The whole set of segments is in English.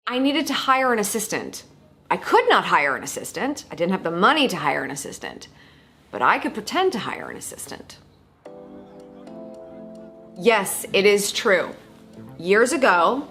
I needed to hire an assistant. I could not hire an assistant. I didn't have the money to hire an assistant, but I could pretend to hire an assistant. Yes, it is true. Years ago,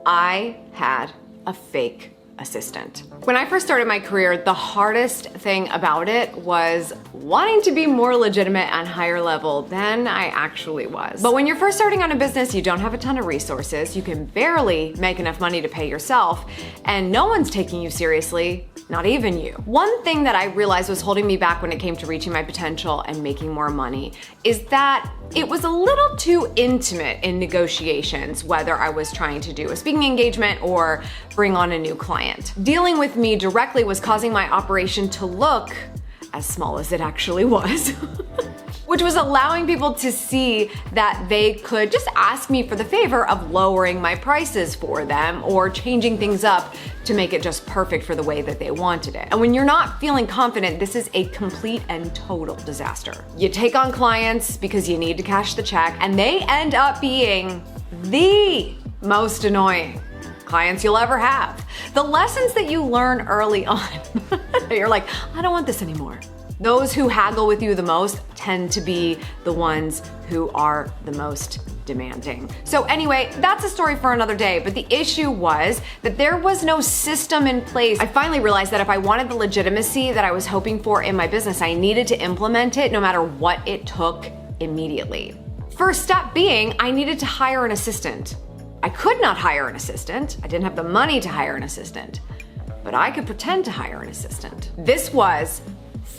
I had a fake assistant. When I first started my career, the hardest thing about it was wanting to be more legitimate and higher level than I actually was. But when you're first starting on a business, you don't have a ton of resources, you can barely make enough money to pay yourself, and no one's taking you seriously, not even you. One thing that I realized was holding me back when it came to reaching my potential and making more money is that it was a little too intimate in negotiations, whether I was trying to do a speaking engagement or bring on a new client. Dealing with me directly was causing my operation to look as small as it actually was. Which was allowing people to see that they could just ask me for the favor of lowering my prices for them or changing things up to make it just perfect for the way that they wanted it. And when you're not feeling confident, this is a complete and total disaster. You take on clients because you need to cash the check, and they end up being the most annoying clients you'll ever have. The lessons that you learn early on, you're like, I don't want this anymore. Those who haggle with you the most tend to be the ones who are the most demanding. So anyway, that's a story for another day, but the issue was that there was no system in place. I finally realized that if I wanted the legitimacy that I was hoping for in my business, I needed to implement it no matter what it took immediately. First step being, I needed to hire an assistant. I could not hire an assistant. I didn't have the money to hire an assistant, but I could pretend to hire an assistant. This was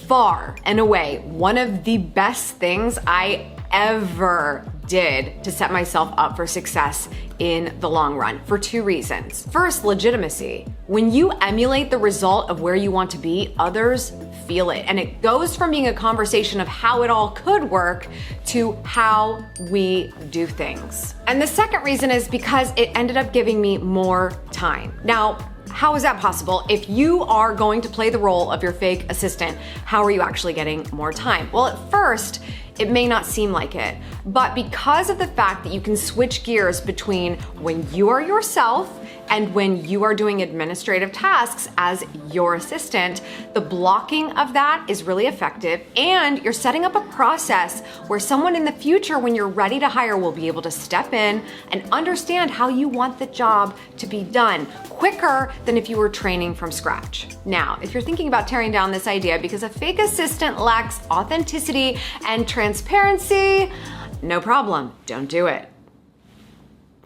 far and away one of the best things I ever did to set myself up for success in the long run for two reasons. First, legitimacy. When you emulate the result of where you want to be, others feel it. And it goes from being a conversation of how it all could work to how we do things. And the second reason is because it ended up giving me more time. Now, how is that possible? If you are going to play the role of your fake assistant, how are you actually getting more time? Well, at first, it may not seem like it, but because of the fact that you can switch gears between when you are yourself and when you are doing administrative tasks as your assistant, the blocking of that is really effective, and you're setting up a process where someone in the future, when you're ready to hire, will be able to step in and understand how you want the job to be done quicker than if you were training from scratch. Now, if you're thinking about tearing down this idea because a fake assistant lacks authenticity and transparency, no problem, don't do it.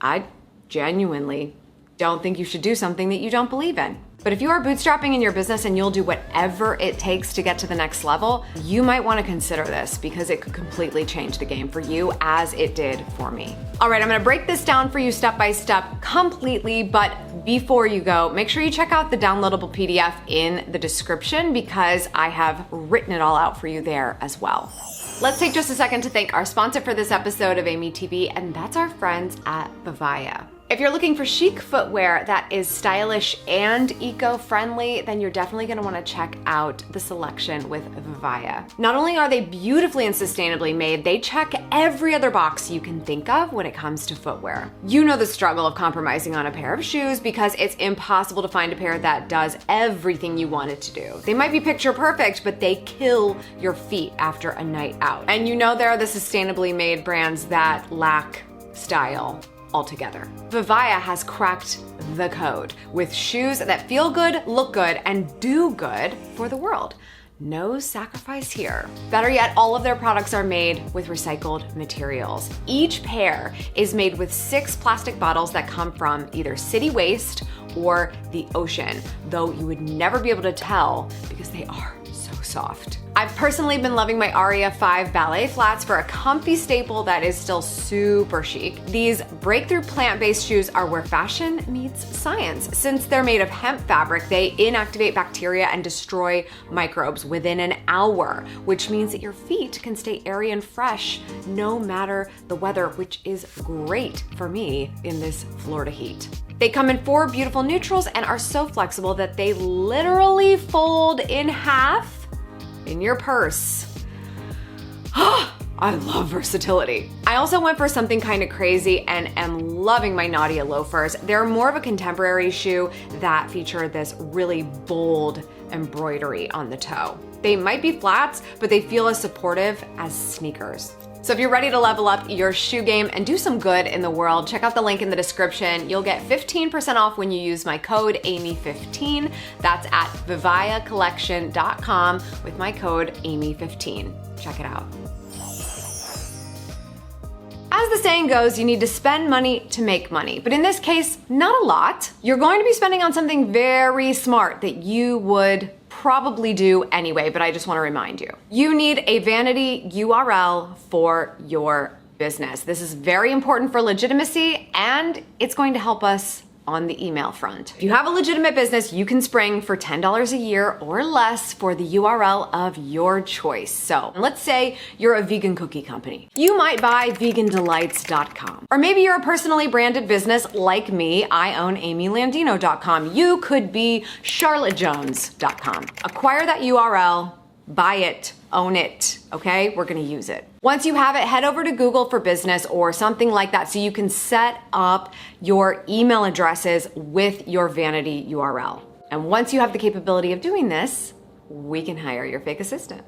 I genuinely don't think you should do something that you don't believe in. But if you are bootstrapping in your business and you'll do whatever it takes to get to the next level, you might want to consider this because it could completely change the game for you as it did for me. All right, I'm gonna break this down for you step by step completely, but before you go, make sure you check out the downloadable PDF in the description because I have written it all out for you there as well. Let's take just a second to thank our sponsor for this episode of Amy TV, and that's our friends at Vivaia. If you're looking for chic footwear that is stylish and eco-friendly, then you're definitely gonna wanna check out the selection with Vivaia. Not only are they beautifully and sustainably made, they check every other box you can think of when it comes to footwear. You know the struggle of compromising on a pair of shoes because it's impossible to find a pair that does everything you want it to do. They might be picture perfect, but they kill your feet after a night out. And you know there are the sustainably made brands that lack style altogether. Vivaia has cracked the code with shoes that feel good, look good, and do good for the world. No sacrifice here. Better yet, all of their products are made with recycled materials. Each pair is made with 6 plastic bottles that come from either city waste or the ocean, though you would never be able to tell because they are so soft. I've personally been loving my Aria 5 ballet flats for a comfy staple that is still super chic. These breakthrough plant-based shoes are where fashion meets science. Since they're made of hemp fabric, they inactivate bacteria and destroy microbes within an hour, which means that your feet can stay airy and fresh no matter the weather, which is great for me in this Florida heat. They come in 4 beautiful neutrals and are so flexible that they literally fold in half in your purse. I love versatility. I also went for something kind of crazy and am loving my Nadia loafers. They're more of a contemporary shoe that feature this really bold embroidery on the toe. They might be flats, but they feel as supportive as sneakers. So if you're ready to level up your shoe game and do some good in the world, check out the link in the description. You'll get 15% off when you use my code Amy15. That's at VivaiaCollection.com with my code Amy15. Check it out. As the saying goes, you need to spend money to make money. But in this case, not a lot. You're going to be spending on something very smart that you would probably do anyway, but I just want to remind you. You need a vanity URL for your business. This is very important for legitimacy, and it's going to help us on the email front. If you have a legitimate business, you can spring for $10 a year or less for the URL of your choice. So let's say you're a vegan cookie company. You might buy vegandelights.com. Or maybe you're a personally branded business like me. I own amylandino.com. You could be charlottejones.com. Acquire that URL, buy it, own it, okay? We're gonna use it. Once you have it, head over to Google for Business or something like that so you can set up your email addresses with your vanity URL. And once you have the capability of doing this, we can hire your fake assistant.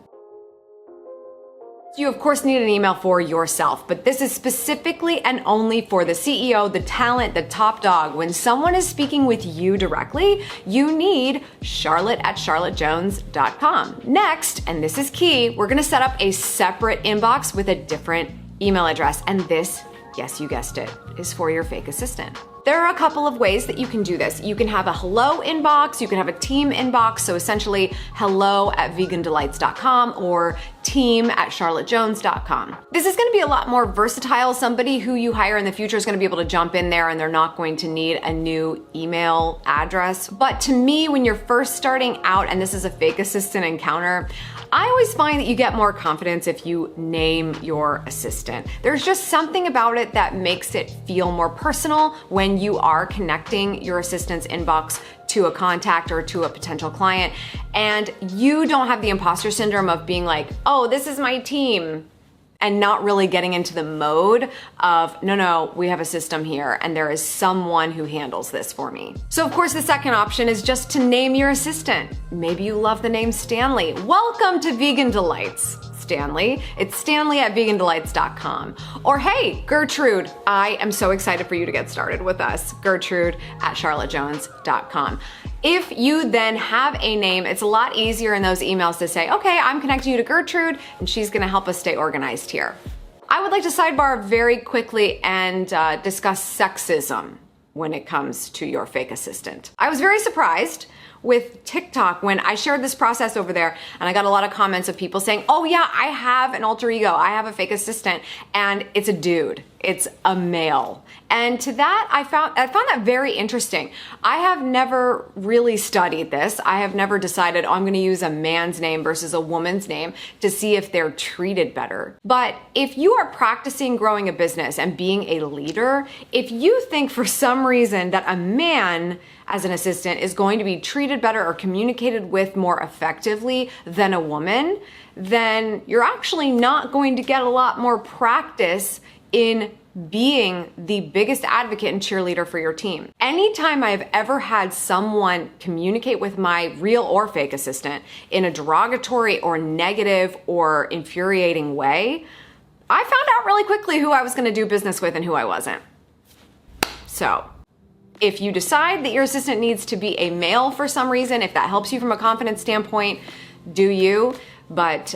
You of course need an email for yourself, but this is specifically and only for the CEO, the talent, the top dog. When someone is speaking with you directly, you need charlotte@charlottejones.com. Next, and this is key, we're gonna set up a separate inbox with a different email address. And this, yes, you guessed it, is for your fake assistant. There are a couple of ways that you can do this. You can have a hello inbox, you can have a team inbox, so essentially hello@vegandelights.com or team@charlottejones.com. This is gonna be a lot more versatile. Somebody who you hire in the future is gonna be able to jump in there and they're not going to need a new email address. But to me, when you're first starting out and this is a fake assistant encounter, I always find that you get more confidence if you name your assistant. There's just something about it that makes it feel more personal when you are connecting your assistant's inbox to a contact or to a potential client, and you don't have the imposter syndrome of being like, oh, this is my team, and not really getting into the mode of, no, we have a system here and there is someone who handles this for me. So of course the second option is just to name your assistant. Maybe you love the name Stanley. Welcome to Vegan Delights, Stanley. It's Stanley@vegandelights.com. Or hey, Gertrude, I am so excited for you to get started with us. Gertrude@charlottejones.com. If you then have a name, it's a lot easier in those emails to say, okay, I'm connecting you to Gertrude and she's gonna help us stay organized here. I would like to sidebar very quickly and discuss sexism when it comes to your fake assistant. I was very surprised with TikTok when I shared this process over there, and I got a lot of comments of people saying, oh yeah, I have an alter ego, I have a fake assistant, and it's a dude, it's a male. And to that, I found that very interesting. I have never really studied this. I have never decided, oh, I'm gonna use a man's name versus a woman's name to see if they're treated better. But if you are practicing growing a business and being a leader, if you think for some reason that a man as an assistant is going to be treated better or communicated with more effectively than a woman, then you're actually not going to get a lot more practice in being the biggest advocate and cheerleader for your team. Anytime I've ever had someone communicate with my real or fake assistant in a derogatory or negative or infuriating way, I found out really quickly who I was gonna do business with and who I wasn't. So, if you decide that your assistant needs to be a male for some reason, if that helps you from a confidence standpoint, do you? But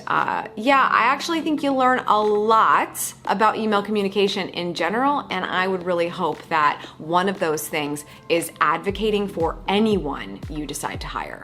yeah, I actually think you'll learn a lot about email communication in general, and I would really hope that one of those things is advocating for anyone you decide to hire.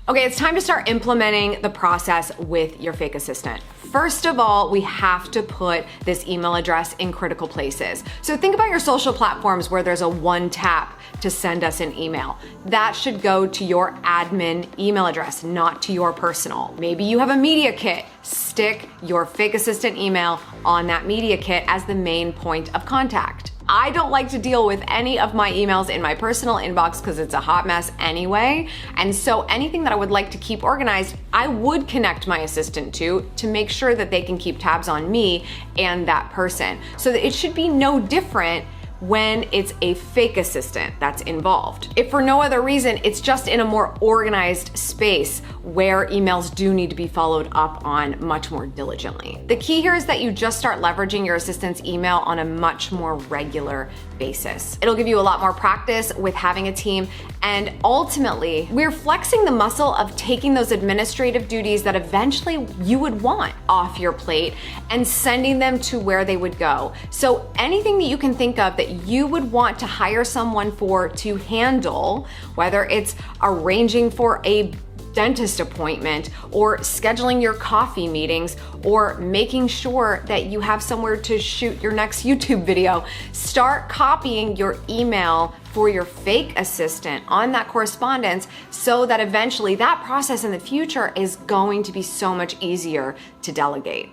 Okay, it's time to start implementing the process with your fake assistant. First of all, we have to put this email address in critical places. So think about your social platforms where there's a one tap to send us an email. That should go to your admin email address, not to your personal. Maybe you have a media kit. Stick your fake assistant email on that media kit as the main point of contact. I don't like to deal with any of my emails in my personal inbox because it's a hot mess anyway. And so anything that I would like to keep organized, I would connect my assistant to make sure that they can keep tabs on me and that person. So that it should be no different when it's a fake assistant that's involved. If for no other reason, it's just in a more organized space where emails do need to be followed up on much more diligently. The key here is that you just start leveraging your assistant's email on a much more regular basis. It'll give you a lot more practice with having a team, and ultimately, we're flexing the muscle of taking those administrative duties that eventually you would want off your plate and sending them to where they would go. So anything that you can think of that you would want to hire someone for to handle, whether it's arranging for a dentist appointment or scheduling your coffee meetings or making sure that you have somewhere to shoot your next YouTube video, start copying your email for your fake assistant on that correspondence so that eventually that process in the future is going to be so much easier to delegate.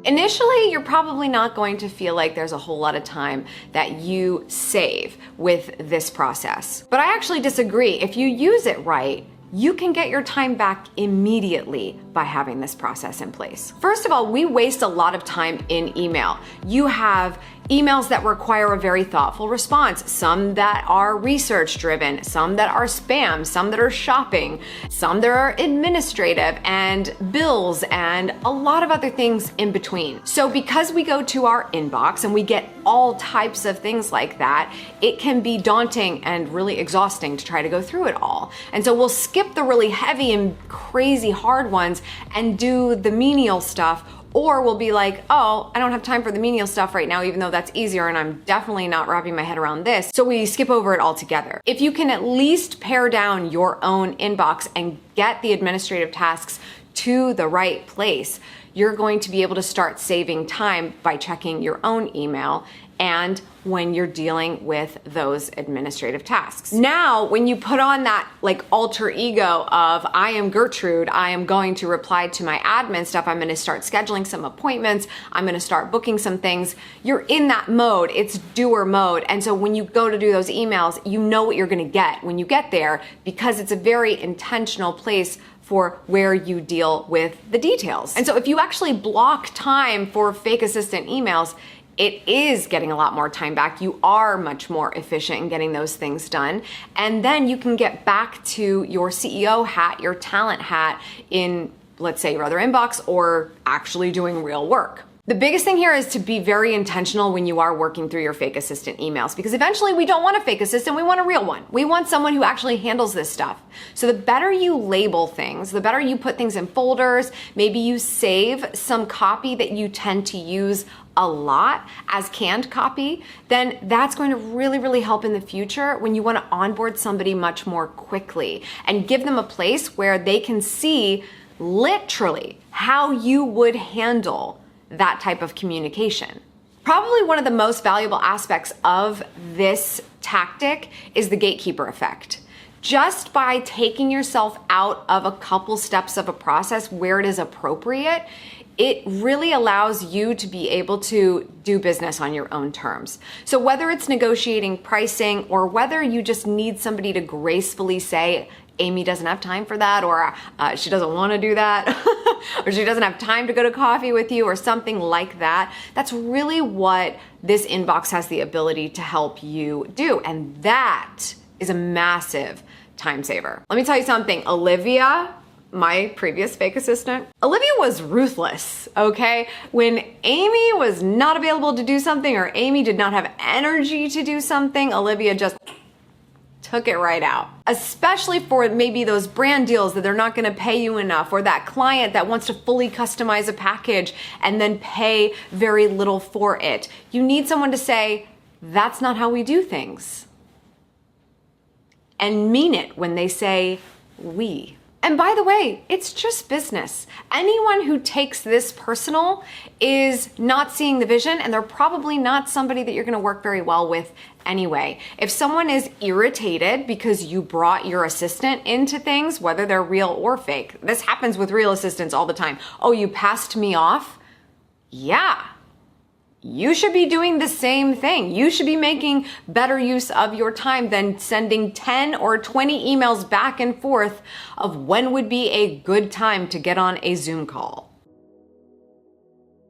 Initially, you're probably not going to feel like there's a whole lot of time that you save with this process. But I actually disagree. If you use it right, you can get your time back immediately by having this process in place. First of all, we waste a lot of time in email. You have emails that require a very thoughtful response, some that are research driven, some that are spam, some that are shopping, some that are administrative and bills, and a lot of other things in between. So because we go to our inbox and we get all types of things like that, it can be daunting and really exhausting to try to go through it all. And so we'll skip the really heavy and crazy hard ones and do the menial stuff. Or we'll be like, oh, I don't have time for the menial stuff right now, even though that's easier and I'm definitely not wrapping my head around this. So we skip over it altogether. If you can at least pare down your own inbox and get the administrative tasks to the right place, you're going to be able to start saving time by checking your own email and when you're dealing with those administrative tasks. Now, when you put on that like alter ego of I am Gertrude, I am going to reply to my admin stuff, I'm gonna start scheduling some appointments, I'm gonna start booking some things, you're in that mode, it's doer mode. And so when you go to do those emails, you know what you're gonna get when you get there because it's a very intentional place for where you deal with the details. And so if you actually block time for fake assistant emails, it is getting a lot more time back. You are much more efficient in getting those things done. And then you can get back to your CEO hat, your talent hat in, let's say, your other inbox or actually doing real work. The biggest thing here is to be very intentional when you are working through your fake assistant emails, because eventually we don't want a fake assistant, we want a real one. We want someone who actually handles this stuff. So the better you label things, the better you put things in folders, maybe you save some copy that you tend to use a lot as canned copy, then that's going to really, really help in the future when you want to onboard somebody much more quickly and give them a place where they can see literally how you would handle that type of communication. Probably one of the most valuable aspects of this tactic is the gatekeeper effect. Just by taking yourself out of a couple steps of a process where it is appropriate, it really allows you to be able to do business on your own terms. So whether it's negotiating pricing or whether you just need somebody to gracefully say, Amy doesn't have time for that, or she doesn't want to do that, or she doesn't have time to go to coffee with you, or something like that. That's really what this inbox has the ability to help you do. And that is a massive time saver. Let me tell you something, Olivia, my previous fake assistant, Olivia was ruthless, okay? When Amy was not available to do something or Amy did not have energy to do something, Olivia just took it right out. Especially for maybe those brand deals that they're not gonna pay you enough, or that client that wants to fully customize a package and then pay very little for it. You need someone to say, that's not how we do things. And mean it when they say we. And by the way, it's just business. Anyone who takes this personal is not seeing the vision, and they're probably not somebody that you're gonna work very well with anyway. If someone is irritated because you brought your assistant into things, whether they're real or fake, this happens with real assistants all the time. Oh, you passed me off? Yeah. you should be doing the same thing. You should be making better use of your time than sending 10 or 20 emails back and forth of when would be a good time to get on a Zoom call.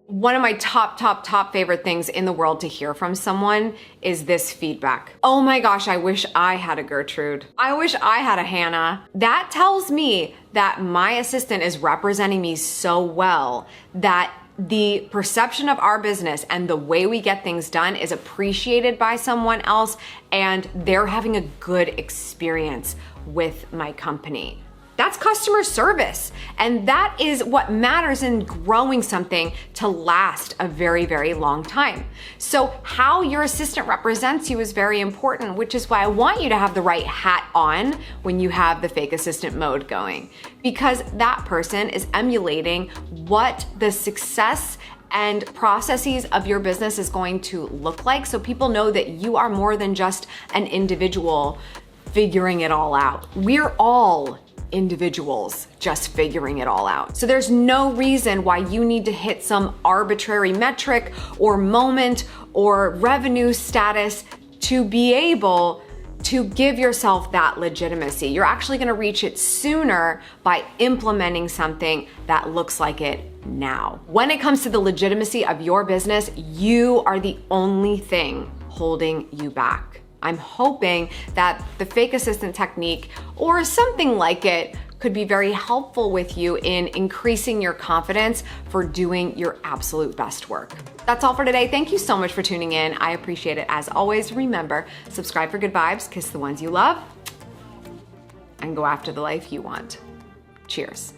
One of my top favorite things in the world to hear from someone is this feedback. Oh my gosh, I wish I had a Gertrude. I wish I had a Hannah. That tells me that my assistant is representing me so well that the perception of our business and the way we get things done is appreciated by someone else, and they're having a good experience with my company. That's customer service. And that is what matters in growing something to last a very, very long time. So how your assistant represents you is very important, which is why I want you to have the right hat on when you have the fake assistant mode going, because that person is emulating what the success and processes of your business is going to look like. So people know that you are more than just an individual figuring it all out. We're all individuals just figuring it all out. So there's no reason why you need to hit some arbitrary metric or moment or revenue status to be able to give yourself that legitimacy. You're actually gonna reach it sooner by implementing something that looks like it now. When it comes to the legitimacy of your business, you are the only thing holding you back. I'm hoping that the fake assistant technique or something like it could be very helpful with you in increasing your confidence for doing your absolute best work. That's all for today. Thank you so much for tuning in. I appreciate it. As always, remember, subscribe for good vibes, kiss the ones you love, and go after the life you want. Cheers.